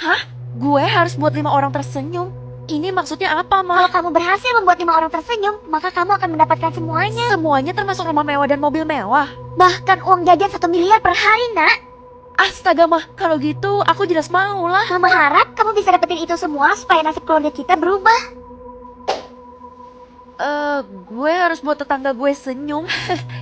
Hah? Gue harus buat 5 orang tersenyum? Ini maksudnya apa, Kalau Ma? kamu berhasil membuat 5 orang tersenyum, maka kamu akan mendapatkan semuanya. Semuanya termasuk rumah mewah dan mobil mewah? Bahkan uang jajan 1 miliar per hari, nak. Astaga, Ma. Kalau gitu, aku jelas mau lah. Mama harap kamu bisa dapetin itu semua supaya nasib keluarga kita berubah. Gue harus buat tetangga gue senyum.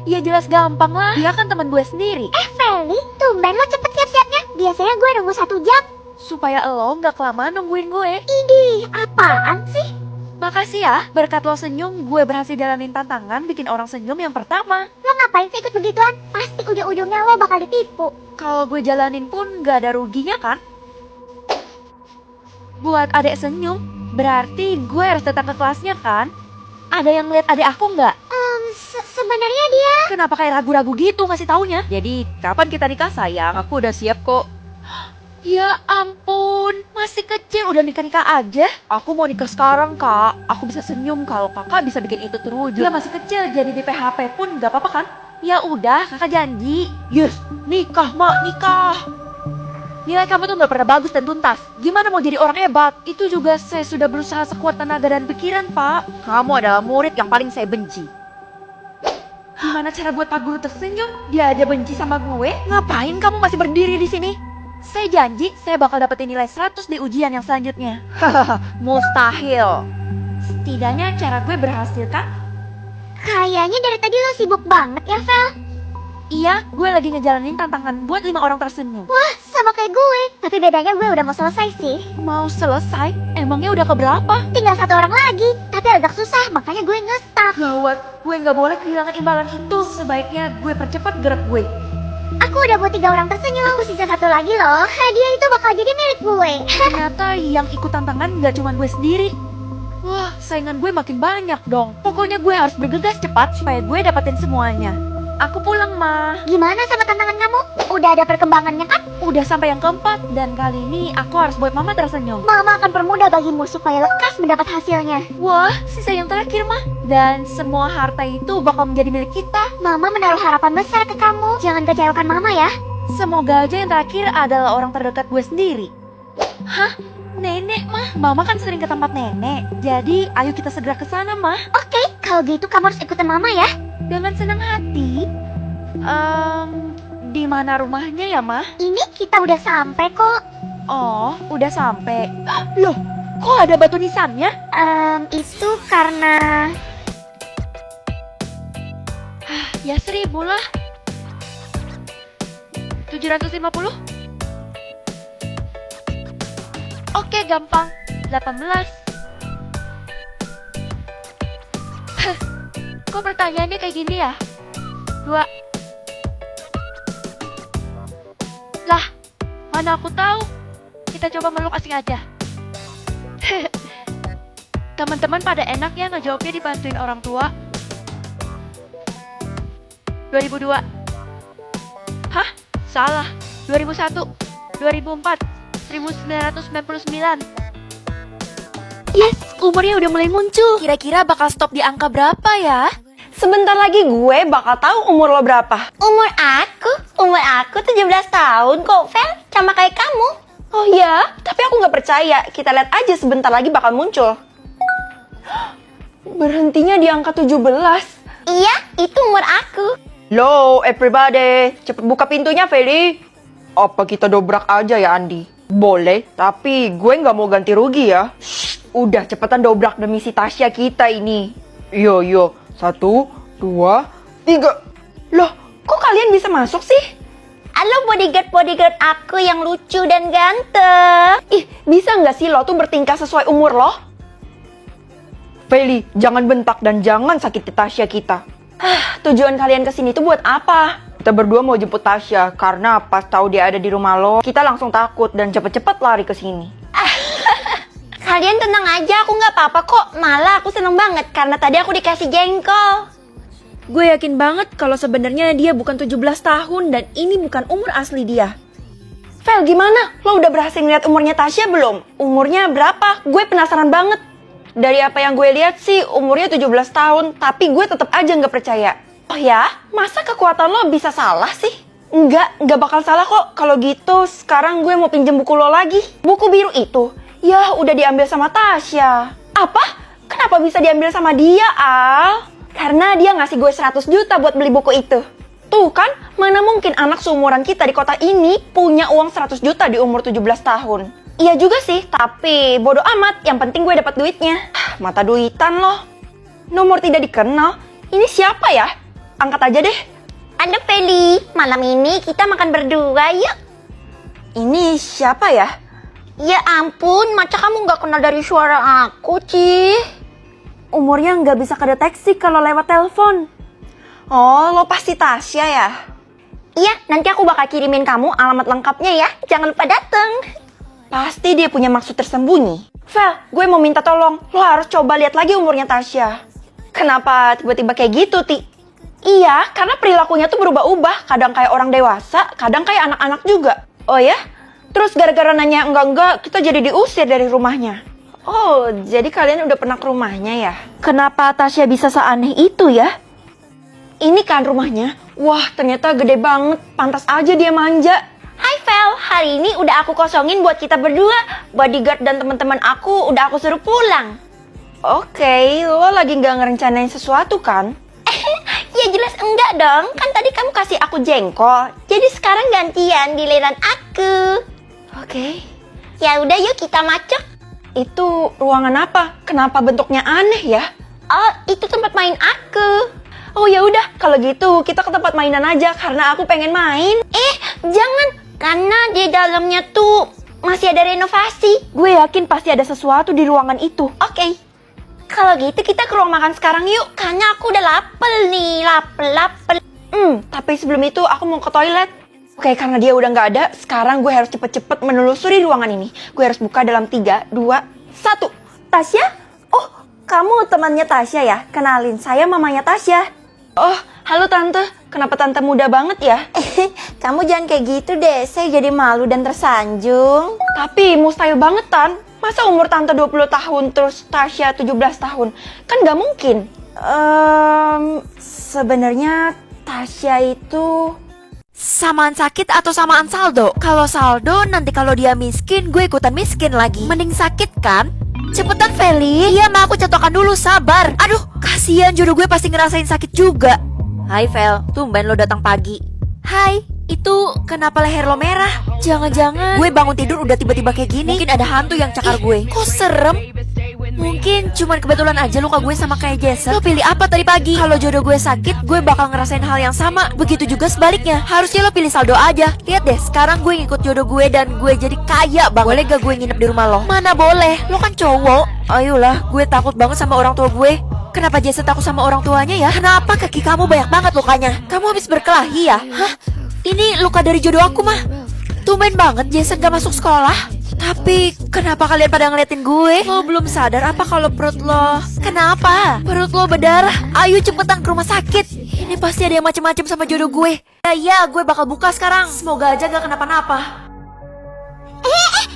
Ya jelas gampang lah. Dia kan teman gue sendiri. Feli, tumben lo cepet siap-siapnya. Biasanya gue nunggu 1 jam. Supaya lo nggak kelamaan nungguin gue. Idih, apaan sih? Makasih ya, berkat lo senyum, gue berhasil jalanin tantangan bikin orang senyum yang pertama. Lo ngapain sih ikut begituan? Pasti ujung-ujungnya lo bakal ditipu. Kalau gue jalanin pun nggak ada ruginya kan? Buat adek senyum, berarti gue harus datang ke kelasnya kan? Ada yang ngeliat adek aku nggak? Sebenarnya dia... Kenapa kayak ragu-ragu gitu ngasih taunya? Jadi, kapan kita nikah sayang? Aku udah siap kok. Ya ampun, masih kecil udah nikah-nikah aja. Aku mau nikah sekarang, Kak. Aku bisa senyum kalau Kakak bisa bikin itu terwujud. Dia masih kecil, jadi di PHP pun gak apa-apa kan? Ya udah, Kakak janji. Yes, nikah, Mak, nikah. Nilai kamu tuh gak pernah bagus dan tuntas. Gimana mau jadi orang hebat? Itu juga saya sudah berusaha sekuat tenaga dan pikiran, Pak. Kamu adalah murid yang paling saya benci. Gimana cara buat Pak Guru tersenyum? Dia aja benci sama gue. Ngapain kamu masih berdiri di sini? Saya janji, saya bakal dapetin nilai 100 di ujian yang selanjutnya. Hahaha, mustahil. Setidaknya cara gue berhasil, Kak. Kayaknya dari tadi lo sibuk banget ya, Vel. Iya, gue lagi ngejalanin tantangan buat 5 orang tersenyum. Wah, sama kayak gue. Tapi bedanya gue udah mau selesai sih. Mau selesai? Emangnya udah keberapa? Tinggal 1 orang lagi. Tapi agak susah, makanya gue nge-stuck. Gawat, gue nggak boleh kehilangan imbalan itu. Sebaiknya gue percepat gerak gue. Aku udah buat 3 orang tersenyum. Aku sisa 1 lagi loh. Hadiah itu bakal jadi milik gue. Ternyata yang ikut tantangan nggak cuma gue sendiri. Wah, saingan gue makin banyak dong. Pokoknya gue harus bergegas cepat supaya gue dapetin semuanya. Aku pulang, Ma. Gimana sama tantangan kamu? Udah ada perkembangannya kan? Udah sampai yang keempat, dan kali ini aku harus buat Mama tersenyum. Mama akan permudah bagimu supaya lekas mendapat hasilnya. Wah, sisa yang terakhir, Ma. Dan semua harta itu bakal menjadi milik kita. Mama menaruh harapan besar ke kamu. Jangan kecewakan Mama ya. Semoga aja yang terakhir adalah orang terdekat gue sendiri. Hah? Nenek, Mah? Mama kan sering ke tempat nenek. Jadi, ayo kita segera ke sana, Mah. Oke, kalau gitu kamu harus ikutin Mama ya. Dengan senang hati. Di mana rumahnya ya, Mah? Ini kita udah sampai kok. Oh, udah sampai. Loh, kok ada batu nisannya? Itu karena... Ya 1000 lah. 750? Oke, gampang. 18. Kok pertanyaannya kayak gini ya? 2. Lah, mana aku tahu? Kita coba meluk asing aja. Teman-teman pada enak ya ngejawabnya dibantuin orang tua. 2002. Hah? Salah. 2001. 2004. 1999. Yes, umurnya udah mulai muncul. Kira-kira bakal stop di angka berapa ya? Sebentar lagi gue bakal tahu umur lo berapa. Umur aku 17 tahun kok, Vel. Sama kayak kamu. Oh ya? Tapi aku nggak percaya. Kita lihat aja sebentar lagi bakal muncul. Berhentinya di angka 17. Iya, itu umur aku. Low, everybody. Cepet buka pintunya, Feli. Apa kita dobrak aja ya, Andi? Boleh, tapi gue nggak mau ganti rugi ya. Shh, udah cepetan dobrak demi si Tasya kita ini. Yo, 1, 2, 3. Loh, kok kalian bisa masuk sih? Halo bodyguard aku yang lucu dan ganteng. Ih, bisa nggak sih lo tuh bertingkah sesuai umur lo? Feli, jangan bentak dan jangan sakiti Tasya kita. Tujuan kalian kesini tuh buat apa? Kita berdua mau jemput Tasya karena pas tahu dia ada di rumah lo, kita langsung takut dan cepet-cepet lari ke sini. Kalian tenang aja, aku nggak apa-apa kok. Malah aku seneng banget karena tadi aku dikasih jengkol. Gue yakin banget kalau sebenarnya dia bukan 17 tahun dan ini bukan umur asli dia. Vel, gimana? Lo udah berhasil ngeliat umurnya Tasya belum? Umurnya berapa? Gue penasaran banget. Dari apa yang gue lihat sih umurnya 17 tahun, tapi gue tetap aja nggak percaya. Oh ya? Masa kekuatan lo bisa salah sih? Enggak bakal salah kok. Kalau gitu, sekarang gue mau pinjem buku lo lagi. Buku biru itu, ya udah diambil sama Tasya. Apa? Kenapa bisa diambil sama dia, Al? Karena dia ngasih gue 100 juta buat beli buku itu. Tuh kan, mana mungkin anak seumuran kita di kota ini punya uang 100 juta di umur 17 tahun. Iya juga sih, tapi bodo amat. Yang penting gue dapat duitnya. Mata duitan loh. Nomor tidak dikenal. Ini siapa ya? Angkat aja deh. Ada Feli, malam ini kita makan berdua yuk. Ini siapa ya? Ya ampun, masa kamu nggak kenal dari suara aku, Ci? Umurnya nggak bisa kedeteksi kalau lewat telepon. Oh, lo pasti Tasya ya? Iya, nanti aku bakal kirimin kamu alamat lengkapnya ya. Jangan lupa dateng. Pasti dia punya maksud tersembunyi. Vel, gue mau minta tolong. Lo harus coba lihat lagi umurnya Tasya. Kenapa tiba-tiba kayak gitu, Ti? Iya, karena perilakunya tuh berubah-ubah. Kadang kayak orang dewasa, kadang kayak anak-anak juga. Oh ya? Terus gara-gara nanya enggak, kita jadi diusir dari rumahnya. Oh, jadi kalian udah pernah ke rumahnya ya? Kenapa Tasya bisa seaneh itu ya? Ini kan rumahnya. Wah, ternyata gede banget. Pantas aja dia manja. Hai Vel, hari ini udah aku kosongin buat kita berdua. Bodyguard dan teman-teman aku udah aku suruh pulang. Oke, lo lagi nggak ngerencanain sesuatu kan? Ya jelas enggak dong, kan tadi kamu kasih aku jengkol. Jadi sekarang gantian giliran aku. Oke. Ya udah yuk kita macet. Itu ruangan apa? Kenapa bentuknya aneh ya? Oh, itu tempat main aku. Oh ya udah, kalau gitu kita ke tempat mainan aja karena aku pengen main. Jangan, karena di dalamnya tuh masih ada renovasi. Gue yakin pasti ada sesuatu di ruangan itu. Oke. Kalau gitu kita ke ruang makan sekarang yuk. Karena aku udah lapel nih, lapel. Tapi sebelum itu aku mau ke toilet. Oke, karena dia udah nggak ada, sekarang gue harus cepet-cepet menelusuri ruangan ini. Gue harus buka dalam 3, 2, 1. Tasya? Oh, kamu temannya Tasya ya? Kenalin, saya mamanya Tasya. Oh, halo Tante. Kenapa Tante muda banget ya? Kamu jangan kayak gitu deh, saya jadi malu dan tersanjung. Tapi mustahil banget, Tan. Masa umur Tante 20 tahun terus Tasya 17 tahun? Kan nggak mungkin. Sebenarnya Tasya itu... Samaan sakit atau samaan saldo? Kalau saldo, nanti kalau dia miskin, gue ikutan miskin lagi. Mending sakit kan? Cepetan Feli. Iya ma, aku cetokan dulu, sabar. Aduh, kasihan jodoh gue pasti ngerasain sakit juga. Hai Vel, tumben lo datang pagi. Hai, itu kenapa leher lo merah? Jangan-jangan gue bangun tidur udah tiba-tiba kayak gini. Mungkin ada hantu yang cakar gue. Kok serem? Mungkin cuman kebetulan aja luka gue sama kayak Jason. Lo pilih apa tadi pagi? Kalau jodoh gue sakit, gue bakal ngerasain hal yang sama. Begitu juga sebaliknya. Harusnya lo pilih saldo aja. Lihat deh, sekarang gue ngikut jodoh gue dan gue jadi kaya banget. Boleh gak gue nginep di rumah lo? Mana boleh, lo kan cowok. Ayolah, gue takut banget sama orang tua gue. Kenapa Jason takut sama orang tuanya ya? Kenapa kaki kamu banyak banget lukanya? Kamu habis berkelahi ya? Hah? Ini luka dari jodoh aku mah. Tumben banget Jason gak masuk sekolah. Tapi kenapa kalian pada ngeliatin gue? Lo belum sadar apa kalau perut lo? Kenapa? Perut lo berdarah. Ayo cepetan ke rumah sakit. Ini pasti ada yang macem-macem sama jodoh gue. Ya, gue bakal buka sekarang. Semoga aja gak kenapa-napa.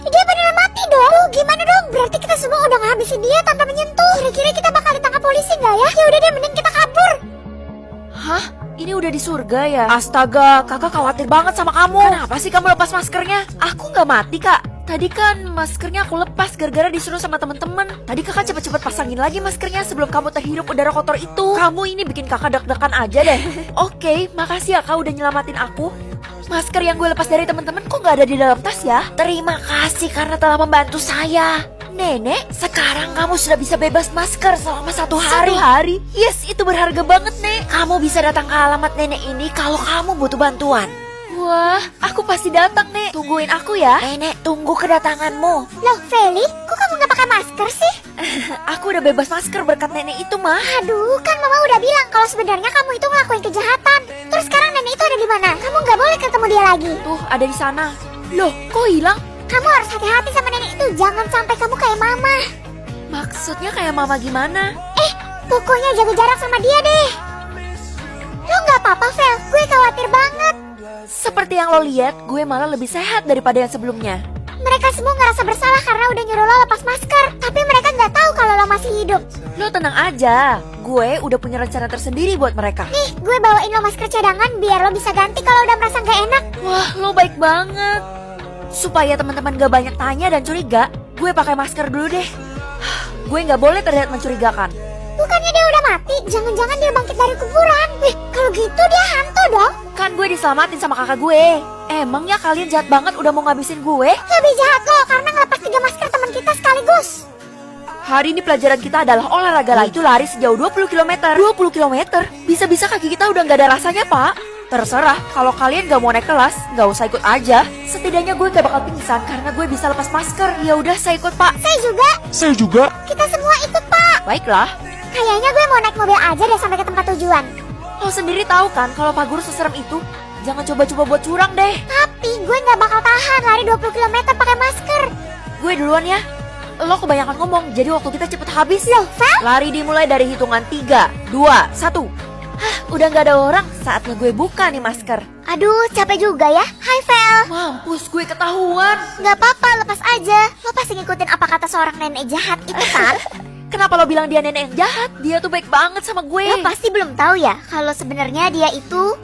Dia beneran mati dong. Tuh, gimana dong? Berarti kita semua udah ngabisin dia tanpa menyentuh. Kira-kira kita bakal ditangkap polisi nggak ya? Ya udah deh, mending kita kabur. Hah? Ini udah di surga ya? Astaga, kakak khawatir banget sama kamu. Kenapa sih kamu lepas maskernya? Aku nggak mati kak. Tadi kan maskernya aku lepas gara-gara disuruh sama teman-teman. Tadi kakak cepet-cepet pasangin lagi maskernya sebelum kamu terhirup udara kotor itu. Kamu ini bikin kakak deg-degan aja deh. Oke, makasih ya kak udah nyelamatin aku. Masker yang gue lepas dari teman-teman kok nggak ada di dalam tas ya? Terima kasih karena telah membantu saya. Nenek, sekarang kamu sudah bisa bebas masker selama 1 hari. 1 hari? Yes, itu berharga banget, Nek. Kamu bisa datang ke alamat nenek ini kalau kamu butuh bantuan. Wah, aku pasti datang, Nek. Tungguin aku ya. Nenek, tunggu kedatanganmu. Loh, Feli, kok kamu nggak pakai masker sih? Aku udah bebas masker berkat nenek itu, mah. Aduh, kan mama udah bilang kalau sebenarnya kamu itu ngelakuin kejahatan. Terus sekarang nenek itu ada di mana? Kamu nggak boleh ketemu dia lagi. Tuh, ada di sana. Loh, kok hilang? Kamu harus hati-hati sama nenek itu. Jangan sampai kamu kayak mama. Maksudnya kayak mama gimana? Pokoknya jaga jarak sama dia deh. Lo nggak apa-apa, Vel. Gue khawatir banget. Seperti yang lo lihat, gue malah lebih sehat daripada yang sebelumnya. Mereka semua ngerasa bersalah karena udah nyuruh lo lepas masker. Tapi mereka nggak tahu kalau lo masih hidup. Lo tenang aja, gue udah punya rencana tersendiri buat mereka. Nih, gue bawain lo masker cadangan biar lo bisa ganti kalau udah merasa gak enak. Wah, lo baik banget. Supaya teman-teman gak banyak tanya dan curiga, gue pakai masker dulu deh. Gue gak boleh terlihat mencurigakan. Bukannya dia udah mati, jangan-jangan dia bangkit dari kuburan. Kalau gitu dia hantu dong. Kan gue diselamatin sama kakak gue. Emangnya kalian jahat banget udah mau ngabisin gue? Lebih jahat lo karena ngelepas 3 masker teman kita sekaligus. Hari ini pelajaran kita adalah olahraga lagi. Itu lari sejauh 20 km. 20 km? Bisa-bisa kaki kita udah gak ada rasanya, Pak. Terserah, kalau kalian gak mau naik kelas, gak usah ikut aja. Setidaknya gue gak bakal pingsan karena gue bisa lepas masker. Ya udah, saya ikut, Pak. Saya juga. Kita semua ikut, Pak. Baiklah. Kayaknya gue mau naik mobil aja deh sampai ke tempat tujuan. Lo sendiri tahu kan kalau Pak Guru seserem itu? Jangan coba-coba buat curang deh. Tapi gue gak bakal tahan lari 20 km pakai masker. Gue duluan ya. Lo kebanyakan ngomong, jadi waktu kita cepet habis. Loh, Vel? Lari dimulai dari hitungan 3, 2, 1. Hah, udah gak ada orang. Saatnya gue buka nih masker. Aduh, capek juga ya. Hai, Vel. Mampus, gue ketahuan. Gak apa-apa, lepas aja. Lo pasti ngikutin apa kata seorang nenek jahat itu kan? Kenapa lo bilang dia nenek yang jahat? Dia tuh baik banget sama gue. Lo pasti belum tahu ya kalau sebenarnya dia itu